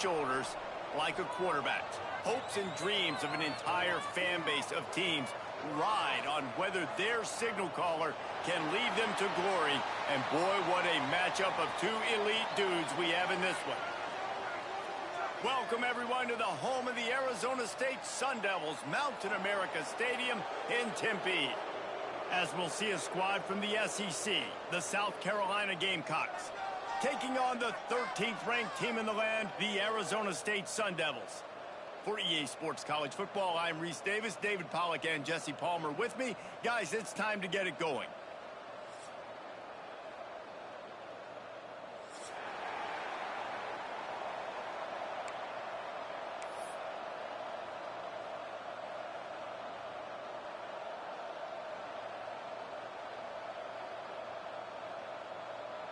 shoulders like a quarterback's. Hopes and dreams of an entire fan base of teams ride on whether their signal caller can lead them to glory. And boy, what a matchup of two elite dudes we have in this one. Welcome, everyone, to the home of the Arizona State Sun Devils, Mountain America Stadium in Tempe. As we'll see a squad from the SEC, the South Carolina Gamecocks, taking on the 13th ranked team in the land, the Arizona State Sun Devils. For EA Sports College Football, I'm Reese Davis, David Pollack, and Jesse Palmer with me. Guys, it's time to get it going.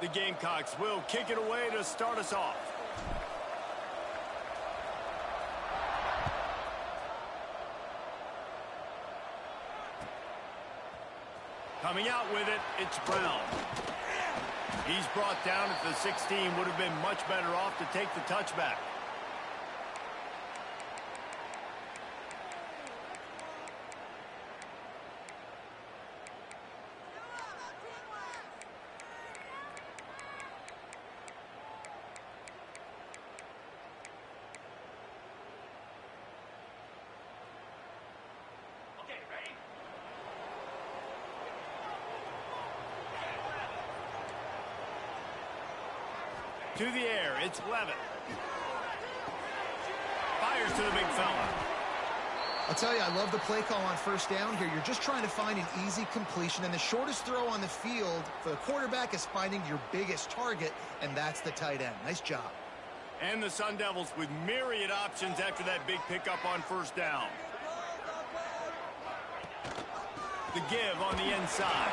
The Gamecocks will kick it away to start us off. Coming out with it, it's Brown. He's brought down at the 16. Would have been much better off to take the touchback. To the air, it's Levitt. Fires to the big fella. I'll tell you, I love the play call on first down here. You're just trying to find an easy completion, and the shortest throw on the field for the quarterback is finding your biggest target, and that's the tight end. Nice job. And the Sun Devils with myriad options after that big pickup on first down. The give on the inside.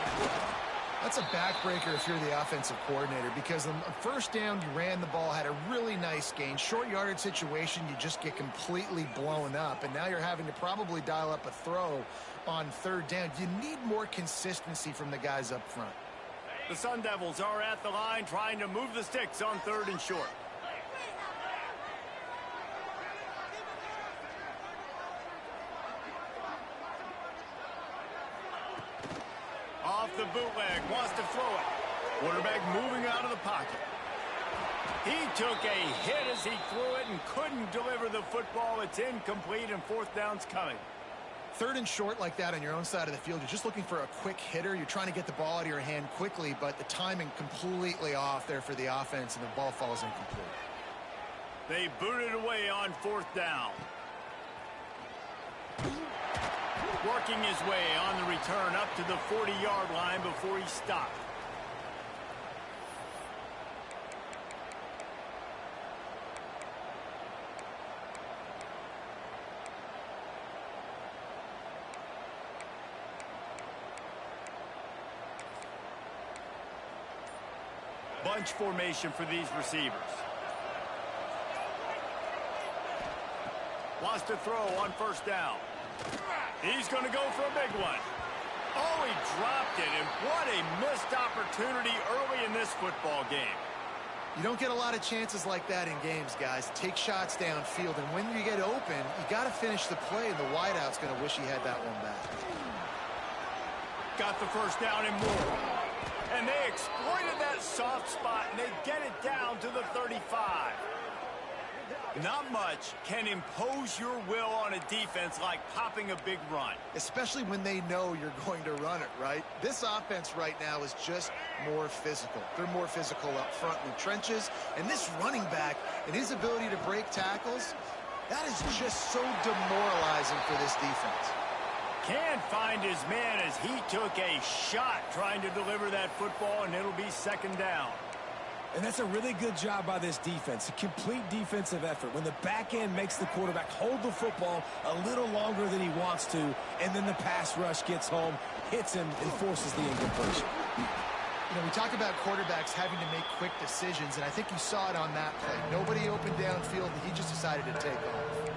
That's a backbreaker if you're the offensive coordinator, because on first down, you ran the ball, had a really nice gain. Short yardage situation, you just get completely blown up, and now you're having to probably dial up a throw on third down. You need more consistency from the guys up front. The Sun Devils are at the line trying to move the sticks on third and short. Off the bootleg, wants to throw it. Quarterback moving out of the pocket. He took a hit as he threw it and couldn't deliver the football. It's incomplete and fourth down's coming. Third and short like that on your own side of the field, you're just looking for a quick hitter. You're trying to get the ball out of your hand quickly, but the timing completely off there for the offense, and the ball falls incomplete. They booted away on fourth down. Working his way on the return up to the 40-yard line before he stopped. Bunch formation for these receivers. Wants to throw on first down. He's going to go for a big one. Oh, he dropped it, and what a missed opportunity early in this football game. You don't get a lot of chances like that in games, guys. Take shots downfield, and when you get open, you got to finish the play, and the wideout's going to wish he had that one back. Got the first down and more. And they exploited that soft spot, and they get it down to the 35. Not much can impose your will on a defense like popping a big run. Especially when they know you're going to run it, right? This offense right now is just more physical. They're more physical up front in the trenches. And this running back and his ability to break tackles, that is just so demoralizing for this defense. Can't find his man as he took a shot trying to deliver that football, and it'll be second down. And that's a really good job by this defense, a complete defensive effort. When the back end makes the quarterback hold the football a little longer than he wants to, and then the pass rush gets home, hits him, and forces the incompletion. You know, we talk about quarterbacks having to make quick decisions, and I think you saw it on that play. Nobody opened downfield, and he just decided to take off.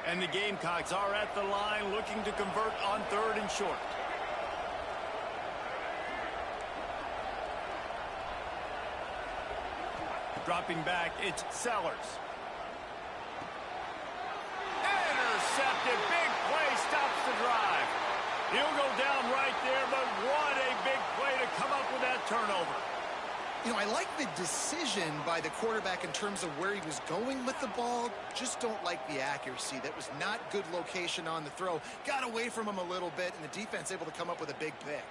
And the Gamecocks are at the line looking to convert on third and short. Dropping back, it's Sellers. Intercepted. Big play stops the drive. He'll go down right there, but what a big play to come up with that turnover. You know, I like the decision by the quarterback in terms of where he was going with the ball. Just don't like the accuracy. That was not good location on the throw. Got away from him a little bit, and the defense able to come up with a big pick.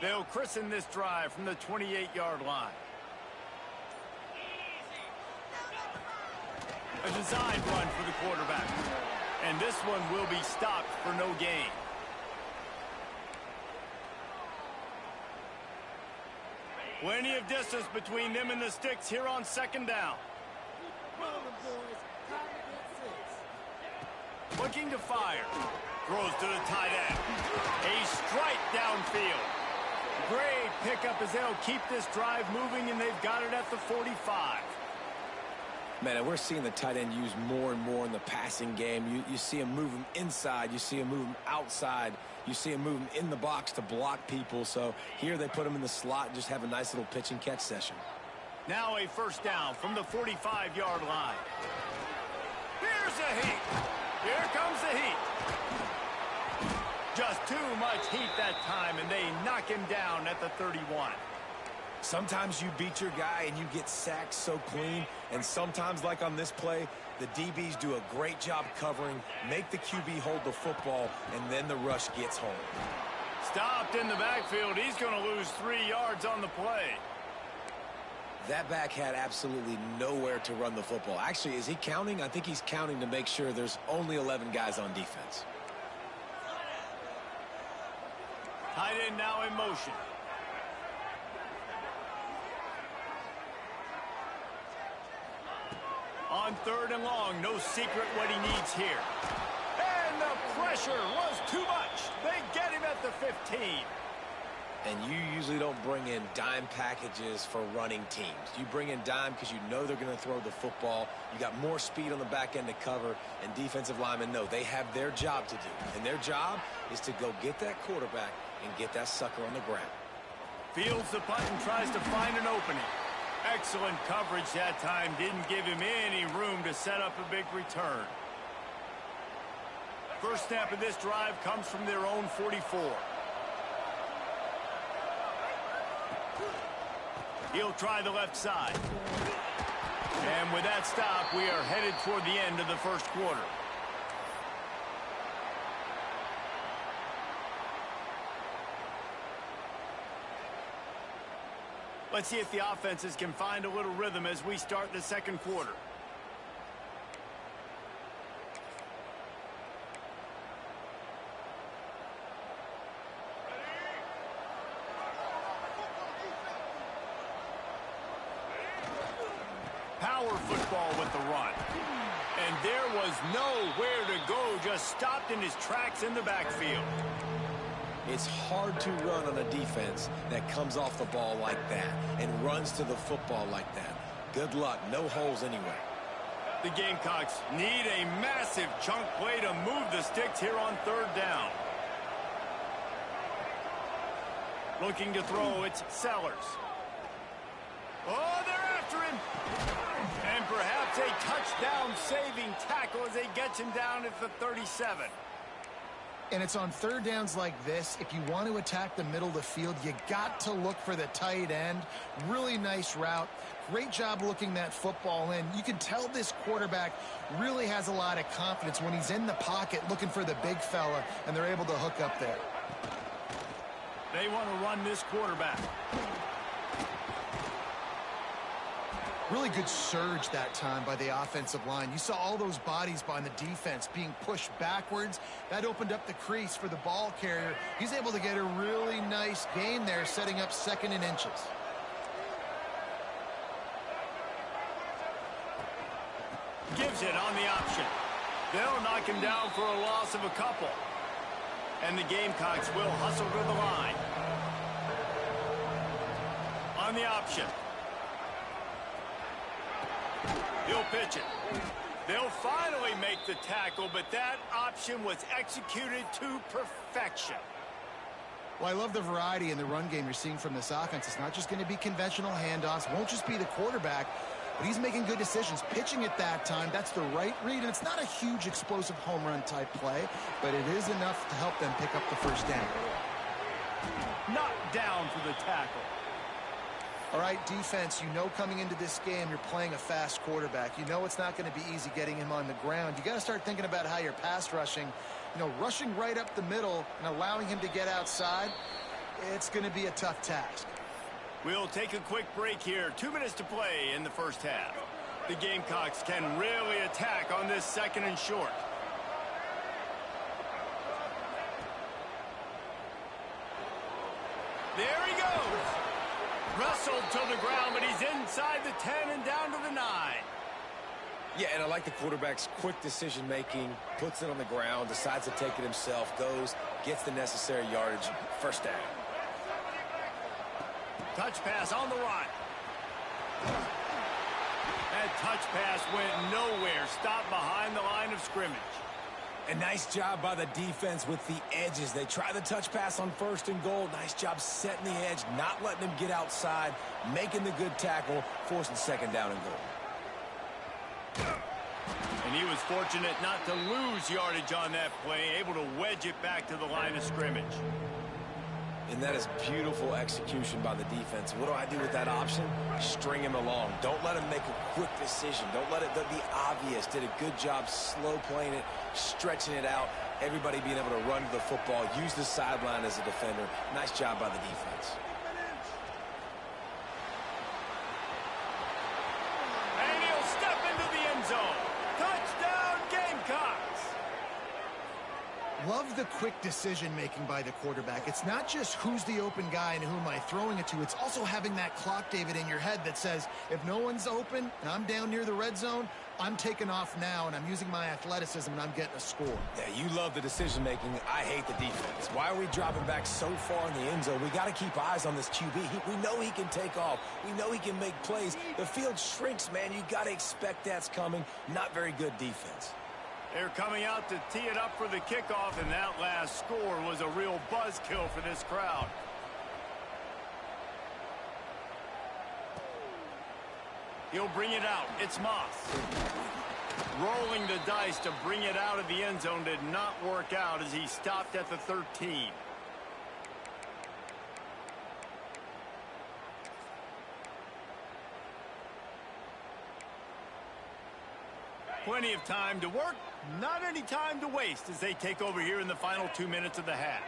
They'll christen this drive from the 28-yard line. A design run for the quarterback. And this one will be stopped for no gain. Plenty of distance between them and the sticks here on second down. Looking to fire. Throws to the tight end. A strike downfield. Great pickup as they'll keep this drive moving, and they've got it at the 45. Man, and we're seeing the tight end used more and more in the passing game. You see him move him inside. You see him move him outside. You see him move him in the box to block people. So here they put him in the slot and just have a nice little pitch and catch session. Now a first down from the 45-yard line. Here's the heat. Here comes the heat. Just too much heat that time, and they knock him down at the 31. Sometimes you beat your guy and you get sacked so clean, and sometimes, like on this play, the DBs do a great job covering, make the QB hold the football, and then the rush gets home. Stopped in the backfield. He's going to lose 3 yards on the play. That back had absolutely nowhere to run the football. Actually, is he counting? I think he's counting to make sure there's only 11 guys on defense. Tight end now in motion. On third and long, no secret what he needs here. And the pressure was too much. They get him at the 15. And you usually don't bring in dime packages for running teams. You bring in dime because you know they're going to throw the football. You got more speed on the back end to cover, and defensive linemen know they have their job to do. And their job is to go get that quarterback and get that sucker on the ground. Fields the punt and tries to find an opening. Excellent coverage that time. Didn't give him any room to set up a big return. First snap of this drive comes from their own 44. He'll try the left side. And with that stop, we are headed toward the end of the first quarter. Let's see if the offenses can find a little rhythm as we start the second quarter. Power football with the run. And there was nowhere to go, just stopped in his tracks in the backfield. It's hard to run on a defense that comes off the ball like that and runs to the football like that. Good luck. No holes anyway. The Gamecocks need a massive chunk play to move the sticks here on third down. Looking to throw, it's Sellers. Oh, they're after him. And perhaps a touchdown-saving tackle as they get him down at the 37. And it's on third downs like this. If you want to attack the middle of the field, you got to look for the tight end. Really nice route. Great job looking that football in. You can tell this quarterback really has a lot of confidence when he's in the pocket looking for the big fella, and they're able to hook up there. They want to run this quarterback. Really good surge that time by the offensive line. You saw all those bodies by the defense being pushed backwards. That opened up the crease for the ball carrier. He's able to get a really nice gain there, setting up second and inches. Gives it on the option. They'll knock him down for a loss of a couple. And the Gamecocks will hustle to the line. On the option. He'll pitch it. They'll finally make the tackle, but that option was executed to perfection. Well, I love the variety in the run game you're seeing from this offense. It's not just going to be conventional handoffs. Won't just be the quarterback, but he's making good decisions. Pitching at that time, that's the right read. And it's not a huge explosive home run type play, but it is enough to help them pick up the first down. Knocked down for the tackle. All right, defense, you know coming into this game you're playing a fast quarterback. You know it's not going to be easy getting him on the ground. You got to start thinking about how you're pass rushing. You know, rushing right up the middle and allowing him to get outside, it's going to be a tough task. We'll take a quick break here. 2 minutes to play in the first half. The Gamecocks can really attack on this second and short. There he goes. Wrestled to the ground, but he's inside the 10 and down to the 9. Yeah, and I like the quarterback's quick decision-making, puts it on the ground, decides to take it himself, goes, gets the necessary yardage, first down. Touch pass on the run. That touch pass went nowhere, stopped behind the line of scrimmage. A nice job by the defense with the edges. They try the touch pass on first and goal. Nice job setting the edge, not letting him get outside, making the good tackle, forcing second down and goal. And he was fortunate not to lose yardage on that play, able to wedge it back to the line of scrimmage. And that is beautiful execution by the defense. What do I do with that option? String him along. Don't let him make a quick decision. Don't let it be obvious. Did a good job slow playing it, stretching it out. Everybody being able to run to the football, use the sideline as a defender. Nice job by the defense. And he'll step into the end zone. Touchdown, Gamecocks! Love the quick decision-making by the quarterback. It's not just who's the open guy and who am I throwing it to. It's also having that clock, David, in your head that says, if no one's open and I'm down near the red zone, I'm taking off now and I'm using my athleticism and I'm getting a score. Yeah, you love the decision-making. I hate the defense. Why are we dropping back so far in the end zone? We got to keep eyes on this QB. We know he can take off. We know he can make plays. The field shrinks, man. You got to expect that's coming. Not very good defense. They're coming out to tee it up for the kickoff, and that last score was a real buzzkill for this crowd. He'll bring it out. It's Moss. Rolling the dice to bring it out of the end zone did not work out as he stopped at the 13. Plenty of time to work, not any time to waste as they take over here in the final 2 minutes of the half.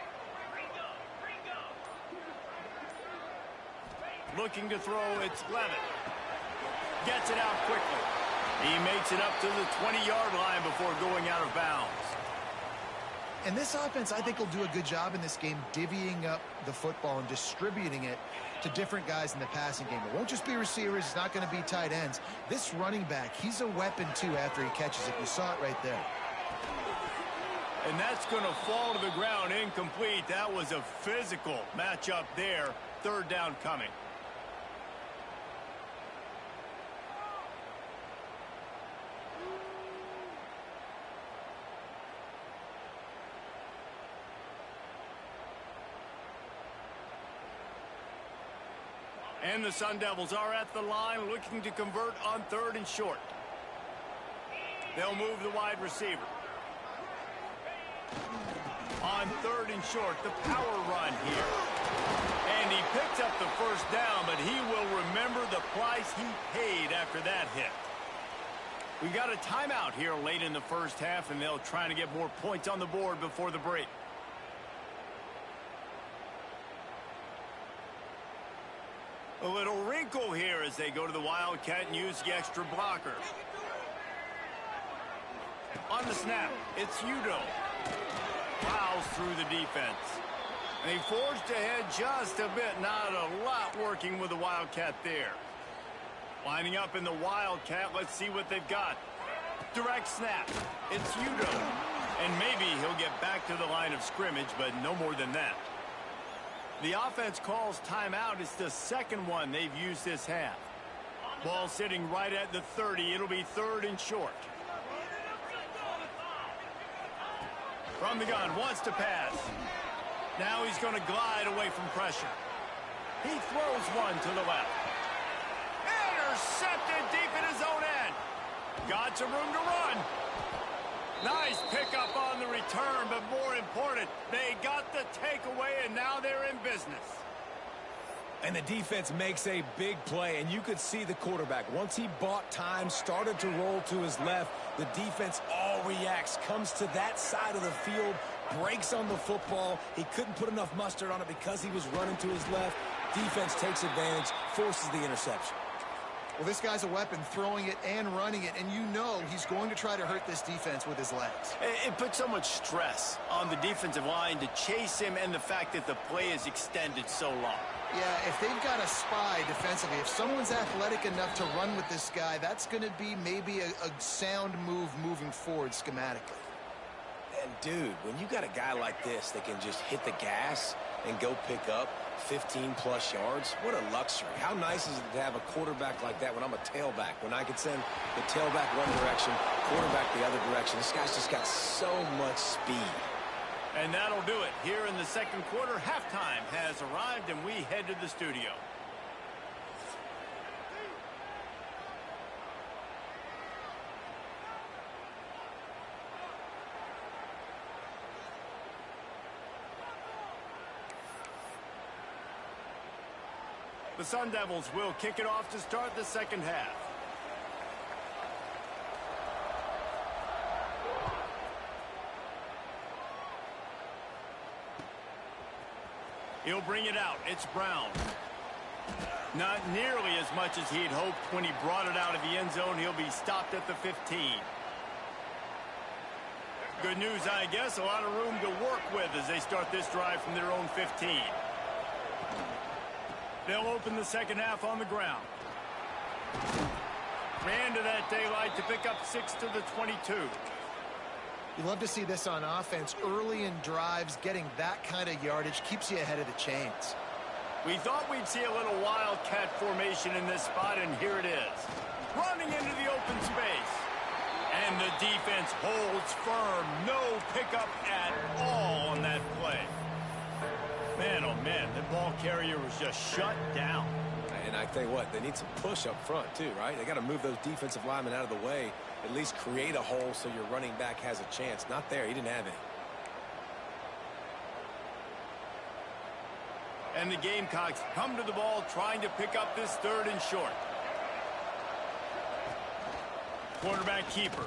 Looking to throw, it's Levitt. Gets it out quickly. He makes it up to the 20-yard line before going out of bounds. And this offense, I think, will do a good job in this game divvying up the football and distributing it to different guys in the passing game. It won't just be receivers. It's not going to be tight ends. This running back, he's a weapon, too, after he catches it. You saw it right there. And that's going to fall to the ground incomplete. That was a physical matchup there. Third down coming. And the Sun Devils are at the line looking to convert on third and short. They'll move the wide receiver. On third and short, the power run here. And he picks up the first down, but he will remember the price he paid after that hit. We got a timeout here late in the first half, and they'll try to get more points on the board before the break. A little wrinkle here as they go to the Wildcat and use the extra blocker. On the snap, it's Udo. Plows through the defense. And he forged ahead just a bit. Not a lot working with the Wildcat there. Lining up in the Wildcat, let's see what they've got. Direct snap, it's Udo. And maybe he'll get back to the line of scrimmage, but no more than that. The offense calls timeout. It's the second one they've used this half. Ball sitting right at the 30. It'll be third and short. From the gun, wants to pass. Now he's going to glide away from pressure. He throws one to the left. Intercepted deep in his own end. Got some room to run. Nice pickup on the return, but more important, they got the takeaway, and now they're in business. And the defense makes a big play, and you could see the quarterback. Once he bought time, started to roll to his left, the defense all reacts, comes to that side of the field, breaks on the football. He couldn't put enough mustard on it because he was running to his left. Defense takes advantage, forces the interception. Well, this guy's a weapon, throwing it and running it, and you know he's going to try to hurt this defense with his legs. It puts so much stress on the defensive line to chase him, and the fact that the play is extended so long. Yeah, if they've got a spy defensively, if someone's athletic enough to run with this guy, that's going to be maybe a sound move moving forward schematically. And, dude, when you got a guy like this that can just hit the gas and go pick up 15-plus yards, what a luxury. How nice is it to have a quarterback like that when I'm a tailback, when I can send the tailback one direction, quarterback the other direction. This guy's just got so much speed. And that'll do it. Here in the second quarter, halftime has arrived, and we head to the studio. The Sun Devils will kick it off to start the second half. He'll bring it out. It's Brown. Not nearly as much as he'd hoped when he brought it out of the end zone. He'll be stopped at the 15. Good news, I guess. A lot of room to work with as they start this drive from their own 15. They'll open the second half on the ground. Ran to that daylight to pick up 6 to the 22. You love to see this on offense. Early in drives, getting that kind of yardage keeps you ahead of the chains. We thought we'd see a little wildcat formation in this spot, and here it is. Running into the open space. And the defense holds firm. No pickup at all on that play. Man, oh man, the ball carrier was just shut down. And I tell you what, they need some push up front too, right? They got to move those defensive linemen out of the way, at least create a hole so your running back has a chance. Not there, he didn't have any. And the Gamecocks come to the ball trying to pick up this third and short. Quarterback keeper.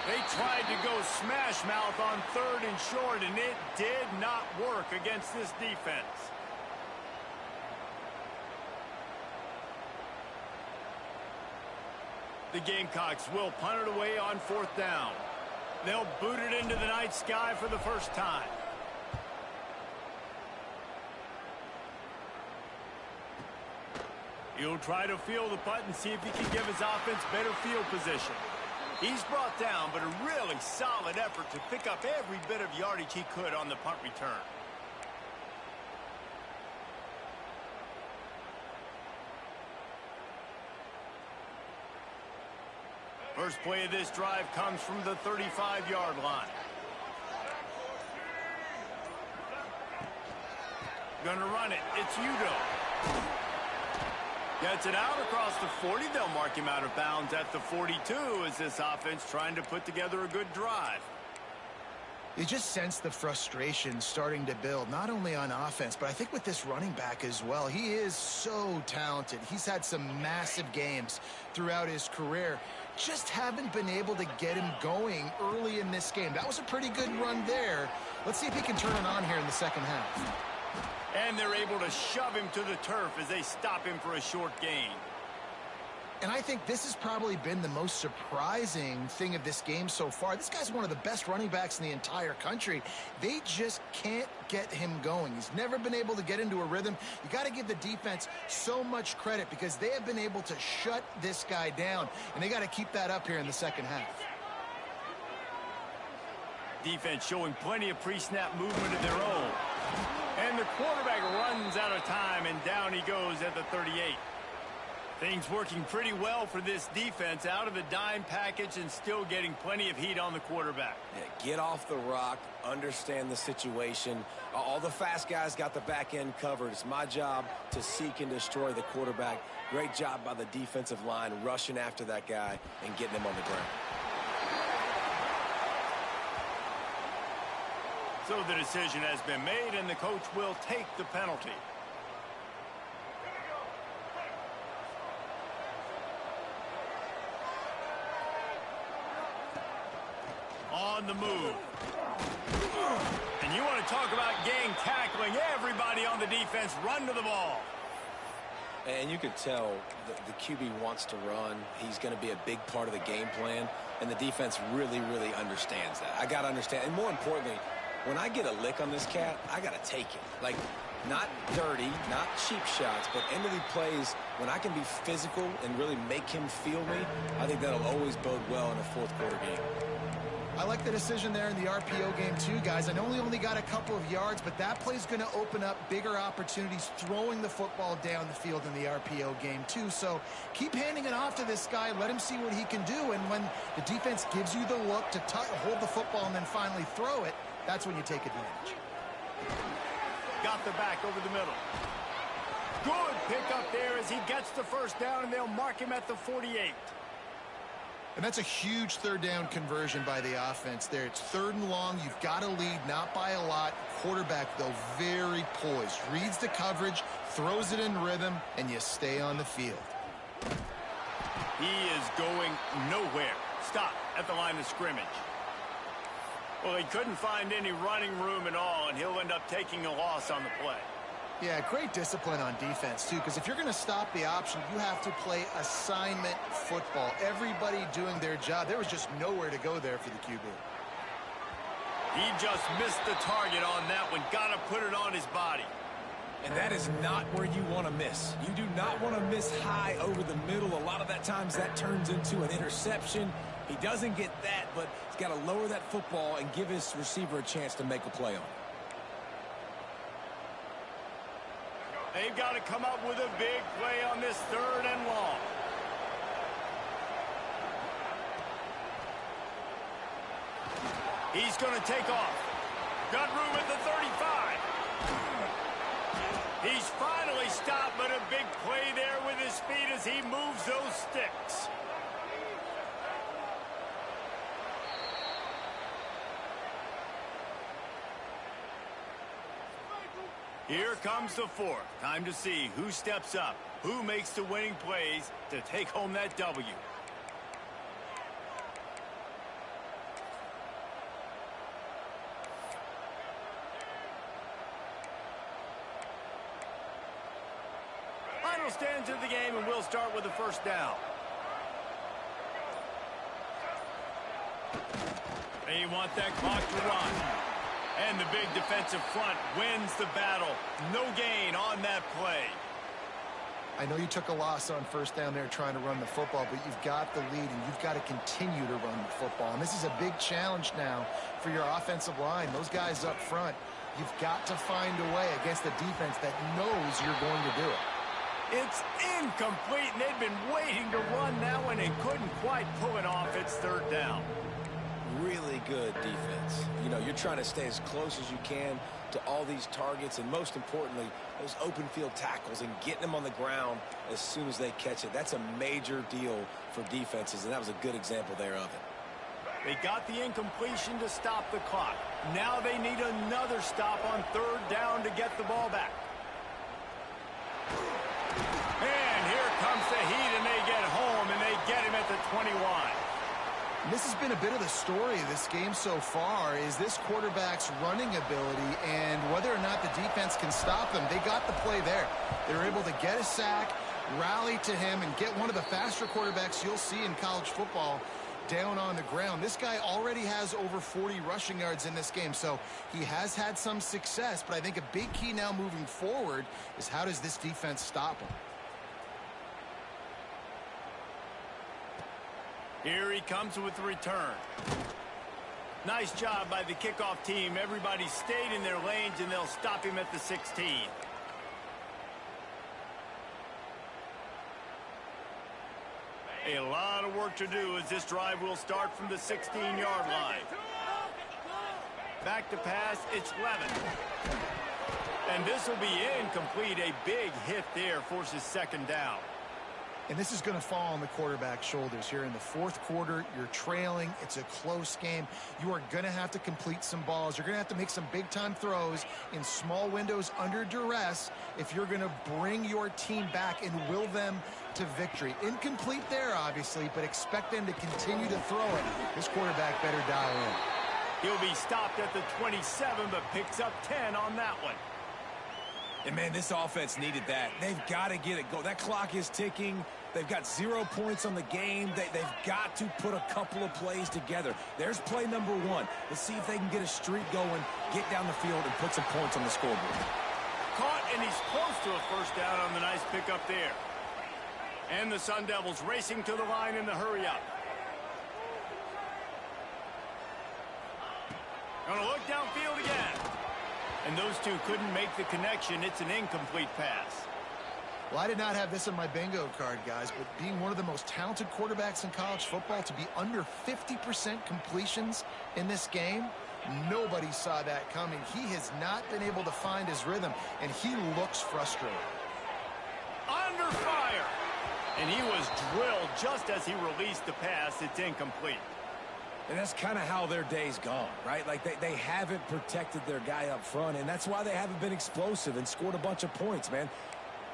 They tried to go smash mouth on third and short, and it did not work against this defense. The Gamecocks will punt it away on fourth down. They'll boot it into the night sky for the first time. He'll try to field the punt and see if he can give his offense better field position. He's brought down, but a really solid effort to pick up every bit of yardage he could on the punt return. First play of this drive comes from the 35-yard line. Gonna run it. It's Udo. Gets it out across the 40. They'll mark him out of bounds at the 42 as this offense trying to put together a good drive. You just sense the frustration starting to build, not only on offense, but I think with this running back as well. He is so talented. He's had some massive games throughout his career. Just haven't been able to get him going early in this game. That was a pretty good run there. Let's see if he can turn it on here in the second half. And they're able to shove him to the turf as they stop him for a short gain. And I think this has probably been the most surprising thing of this game so far. This guy's one of the best running backs in the entire country. They just can't get him going. He's never been able to get into a rhythm. You got to give the defense so much credit because they have been able to shut this guy down, and they got to keep that up here in the second half. Defense showing plenty of pre-snap movement of their own. And the quarterback runs out of time, and down he goes at the 38. Things working pretty well for this defense, out of the dime package and still getting plenty of heat on the quarterback. Yeah, get off the rock, understand the situation. All the fast guys got the back end covered. It's my job to seek and destroy the quarterback. Great job by the defensive line rushing after that guy and getting him on the ground. So the decision has been made, and the coach will take the penalty. On the move. And you want to talk about gang tackling. Everybody on the defense run to the ball. And you could tell the QB wants to run. He's going to be a big part of the game plan, and the defense really, really understands that. I got to understand, and more importantly, when I get a lick on this cat, I got to take it. Like, not dirty, not cheap shots, but end of the plays, when I can be physical and really make him feel me, I think that'll always bode well in a fourth quarter game. I like the decision there in the RPO game too, guys. I know he only got a couple of yards, but that play's going to open up bigger opportunities throwing the football down the field in the RPO game too. So keep handing it off to this guy. Let him see what he can do. And when the defense gives you the look to hold the football and then finally throw it, that's when you take advantage. Got the back over the middle. Good pickup there as he gets the first down, and they'll mark him at the 48. And that's a huge third down conversion by the offense there. It's 3rd and long. You've got to lead, not by a lot. Quarterback, though, very poised. Reads the coverage, throws it in rhythm, and you stay on the field. He is going nowhere. Stop at the line of scrimmage. Well, he couldn't find any running room at all, and he'll end up taking a loss on the play. Yeah, great discipline on defense, too, because if you're going to stop the option, you have to play assignment football. Everybody doing their job. There was just nowhere to go there for the QB. He just missed the target on that one. Got to put it on his body. And that is not where you want to miss. You do not want to miss high over the middle. A lot of that times that turns into an interception. He doesn't get that, but he's got to lower that football and give his receiver a chance to make a play on it. They've got to come up with a big play on this 3rd and long. He's going to take off. Got room at the 35. He's finally stopped, but a big play there with his feet as he moves those sticks. Here comes the 4th. Time to see who steps up, who makes the winning plays to take home that W. Final stands of the game, and we'll start with the first down. They want that clock to run. And the big defensive front wins the battle. No gain on that play. I know you took a loss on first down there trying to run the football, but you've got the lead, and you've got to continue to run the football. And this is a big challenge now for your offensive line. Those guys up front, you've got to find a way against the defense that knows you're going to do it. It's incomplete, and they'd been waiting to run that one and couldn't quite pull it off. It's 3rd down. Really good defense. You know, you're trying to stay as close as you can to all these targets, and most importantly, those open field tackles and getting them on the ground as soon as they catch it. That's a major deal for defenses, and that was a good example there of it. They got the incompletion to stop the clock. Now they need another stop on 3rd down to get the ball back. And here comes the heat, and they get home, and they get him at the 21. This has been a bit of the story of this game so far, is this quarterback's running ability and whether or not the defense can stop them. They got the play there. They were able to get a sack, rally to him, and get one of the faster quarterbacks you'll see in college football down on the ground. This guy already has over 40 rushing yards in this game, so he has had some success, but I think a big key now moving forward is how does this defense stop him? Here he comes with the return. Nice job by the kickoff team. Everybody stayed in their lanes, and they'll stop him at the 16. A lot of work to do as this drive will start from the 16-yard line. Back to pass, it's Levin. And this will be incomplete. A big hit there forces second down. And this is going to fall on the quarterback's shoulders here in the fourth quarter. You're trailing. It's a close game. You are going to have to complete some balls. You're going to have to make some big-time throws in small windows under duress if you're going to bring your team back and will them to victory. Incomplete there, obviously, but expect them to continue to throw it. This quarterback better dial in. He'll be stopped at the 27, but picks up 10 on that one. And, man, this offense needed that. They've got to get it going. That clock is ticking. They've got 0 points on the game. They've got to put a couple of plays together. There's play number 1. Let's see if they can get a streak going, get down the field, and put some points on the scoreboard. Caught, and he's close to a first down on the nice pickup there. And the Sun Devils racing to the line in the hurry-up. Gonna look downfield again. And those two couldn't make the connection. It's an incomplete pass. Well, I did not have this on my bingo card, guys, but being one of the most talented quarterbacks in college football, to be under 50% completions in this game, nobody saw that coming. He has not been able to find his rhythm, and he looks frustrated. Under fire! And he was drilled just as he released the pass. It's incomplete. And that's kind of how their day's gone, right? Like they haven't protected their guy up front, and that's why they haven't been explosive and scored a bunch of points, man.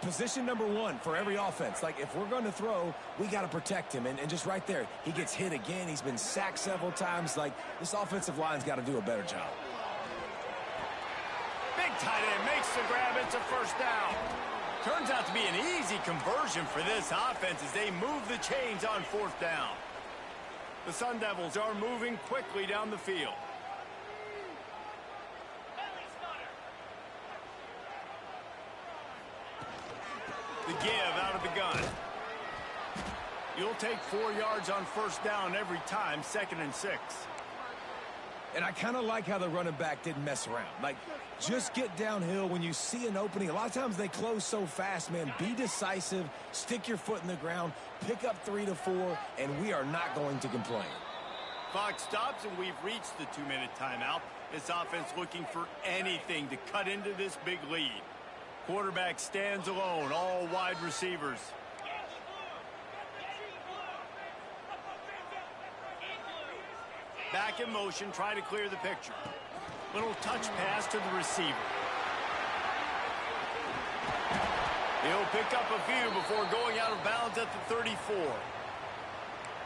Position number 1 for every offense. Like, if we're going to throw, we got to protect him. And just right there, he gets hit again. He's been sacked several times. Like, this offensive line's got to do a better job. Big tight end makes the grab. It's a first down. Turns out to be an easy conversion for this offense as they move the chains on fourth down. The Sun Devils are moving quickly down the field. The give out of the gun. You'll take 4 yards on first down every time, 2nd and 6. And I kind of like how the running back didn't mess around. Like, just get downhill when you see an opening. A lot of times they close so fast, man. Be decisive, stick your foot in the ground, pick up 3 to 4, and we are not going to complain. Clock stops, and we've reached the 2-minute timeout. This offense looking for anything to cut into this big lead. Quarterback stands alone, all wide receivers. Back in motion, try to clear the picture. Little touch pass to the receiver. He'll pick up a few before going out of bounds at the 34.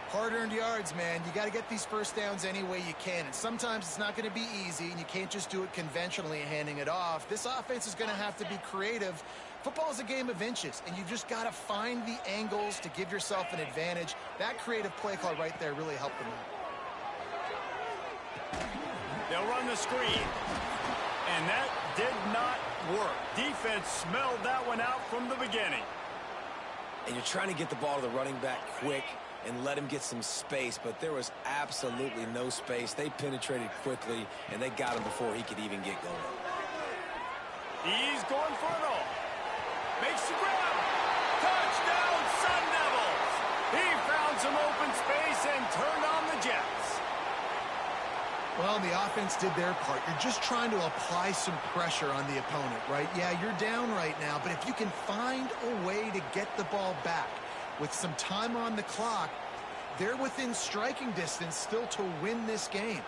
Hard-earned yards, man. You got to get these first downs any way you can. And sometimes it's not going to be easy, and you can't just do it conventionally handing it off. This offense is going to have to be creative. Football is a game of inches, and you just got to find the angles to give yourself an advantage. That creative play call right there really helped them out. They'll run the screen. And that did not work. Defense smelled that one out from the beginning. And you're trying to get the ball to the running back quick and let him get some space, but there was absolutely no space. They penetrated quickly, and they got him before he could even get going. He's going for it all. Makes the grab. Touchdown, Sun Devils. He found some open space and turned on the Jets. Well, the offense did their part. You're just trying to apply some pressure on the opponent, right? Yeah, you're down right now, but if you can find a way to get the ball back with some time on the clock, they're within striking distance still to win this game.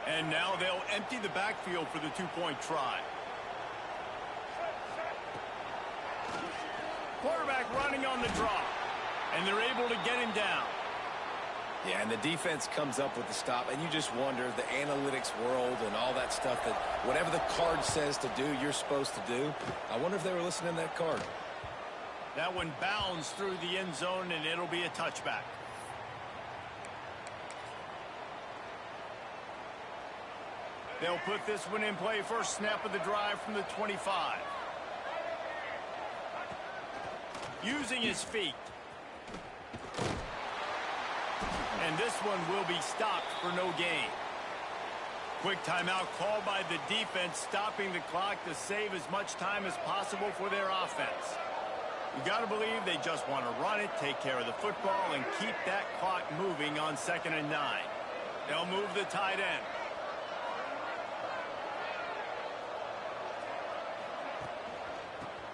And now they'll empty the backfield for the two-point try. Quarterback running on the draw, and they're able to get him down. Yeah, and the defense comes up with the stop, and you just wonder, the analytics world and all that stuff, that whatever the card says to do, you're supposed to do. I wonder if they were listening to that card. That one bounds through the end zone, and it'll be a touchback. They'll put this one in play. First snap of the drive from the 25. Using his feet. And this one will be stopped for no gain. Quick timeout called by the defense, stopping the clock to save as much time as possible for their offense. You got to believe they just want to run it, take care of the football, and keep that clock moving on 2nd and 9. They'll move the tight end.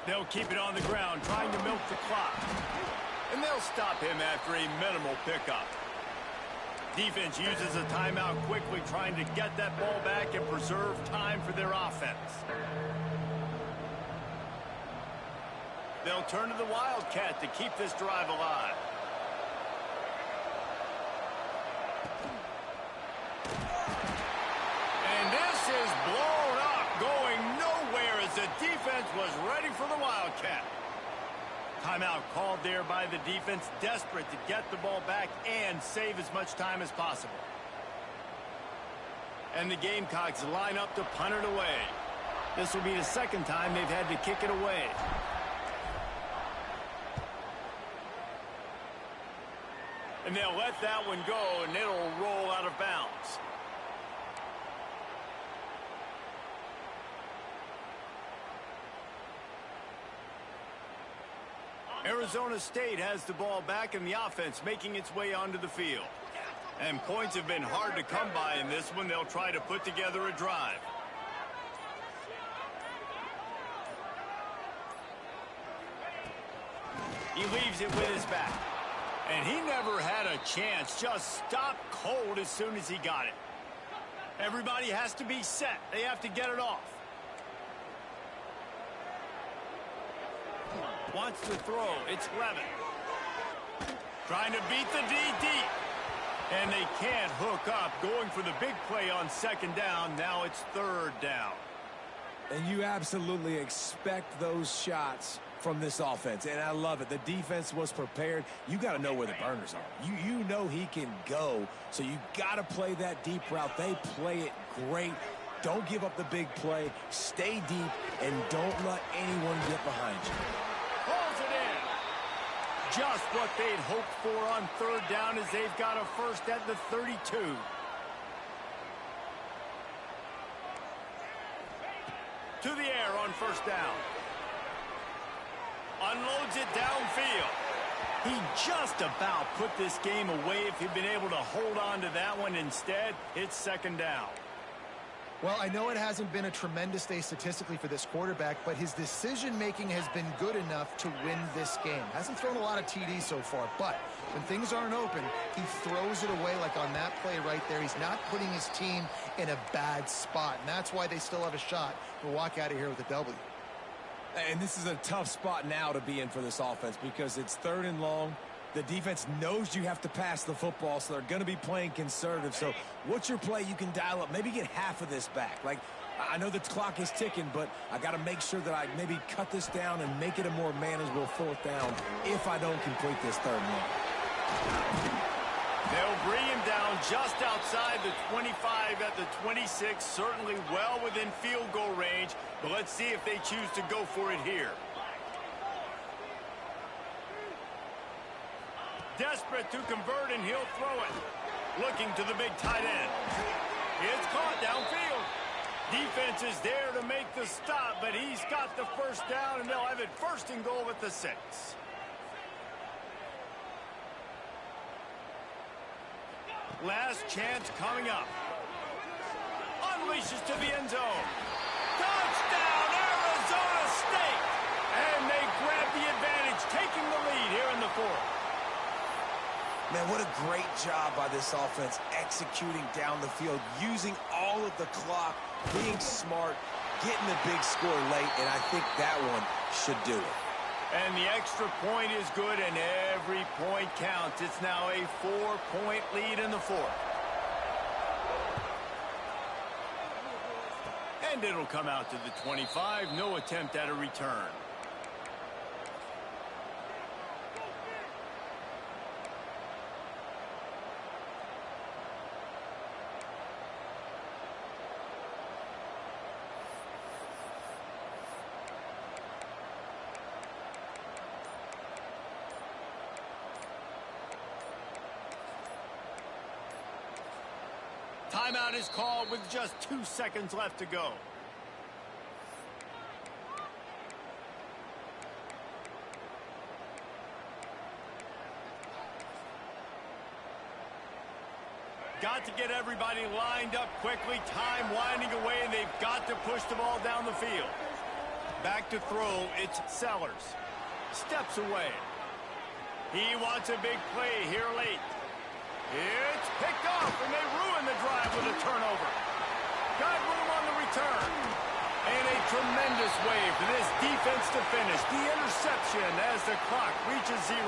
They'll keep it on the ground, trying to milk the clock. And they'll stop him after a minimal pickup. Defense uses a timeout quickly, trying to get that ball back and preserve time for their offense. They'll turn to the Wildcat to keep this drive alive. And this is blown up, going nowhere as the defense was ready for the Wildcat. Timeout called there by the defense, desperate to get the ball back and save as much time as possible. And the Gamecocks line up to punt it away. This will be the 2nd time they've had to kick it away. And they'll let that one go, and it'll roll out of bounds. Arizona State has the ball back, and the offense making its way onto the field. And points have been hard to come by in this one. They'll try to put together a drive. He leaves it with his back. And he never had a chance. Just stopped cold as soon as he got it. Everybody has to be set. They have to get it off. Wants to throw. It's Levin. Trying to beat the D deep. And they can't hook up. Going for the big play on 2nd down. Now it's 3rd down. And you absolutely expect those shots from this offense, and I love it. The defense was prepared. You got to know where the burners are. You know he can go, so you got to play that deep route. They play it great. Don't give up the big play. Stay deep, and don't let anyone get behind you. Pulls it in. Just what they'd hoped for on 3rd down as they've got a first at the 32. To the air on 1st down. Unloads it downfield. He just about put this game away if he'd been able to hold on to that one. Instead, it's 2nd down. Well, I know it hasn't been a tremendous day statistically for this quarterback, but his decision-making has been good enough to win this game. Hasn't thrown a lot of TDs so far, but when things aren't open, he throws it away like on that play right there. He's not putting his team in a bad spot, and that's why they still have a shot to walk out of here with a W. And this is a tough spot now to be in for this offense because it's 3rd and long. The defense knows you have to pass the football, so they're going to be playing conservative. So what's your play you can dial up? Maybe get half of this back. Like, I know the clock is ticking, but I got to make sure that I maybe cut this down and make it a more manageable 4th down if I don't complete this 3rd and long. They'll bring him down just outside the 25 at the 26, certainly well within field goal range, but let's see if they choose to go for it here. Desperate to convert, and he'll throw it. Looking to the big tight end. It's caught downfield. Defense is there to make the stop, but he's got the 1st down, and they'll have it 1st and goal at the 6. Last chance coming up. Unleashes to the end zone. Touchdown, Arizona State! And they grab the advantage, taking the lead here in the 4th. Man, what a great job by this offense executing down the field, using all of the clock, being smart, getting the big score late, and I think that one should do it. And the extra point is good, and every point counts. It's now a 4-point lead in the 4th. And it'll come out to the 25. No attempt at a return. Timeout is called with just 2 seconds left to go. Got to get everybody lined up quickly. Time winding away, and they've got to push the ball down the field. Back to throw, it's Sellers. Steps away. He wants a big play here late. It's picked off, and they ruin the drive with a turnover. Got room on the return. And a tremendous way for this defense to finish. The interception as the clock reaches 0.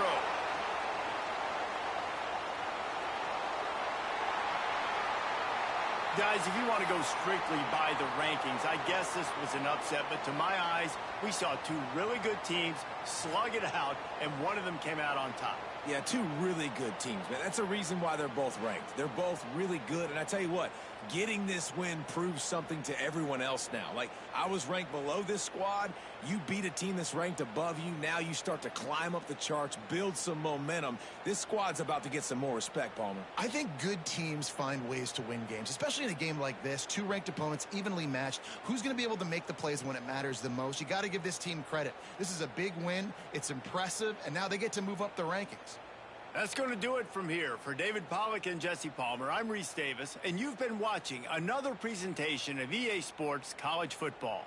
Guys, if you want to go strictly by the rankings, I guess this was an upset, but to my eyes, we saw 2 really good teams slug it out, and one of them came out on top. Yeah, 2 really good teams, man. That's a reason why they're both ranked. They're both really good, and I tell you what, getting this win proves something to everyone else now. Like, I was ranked below this squad. You beat a team that's ranked above you. Now you start to climb up the charts, build some momentum. This squad's about to get some more respect, Palmer. I think good teams find ways to win games, especially in a game like this. 2 ranked opponents, evenly matched. Who's going to be able to make the plays when it matters the most? You got to give this team credit. This is a big win. It's impressive, and now they get to move up the rankings. That's going to do it from here. For David Pollack and Jesse Palmer, I'm Reese Davis, and you've been watching another presentation of EA Sports College Football.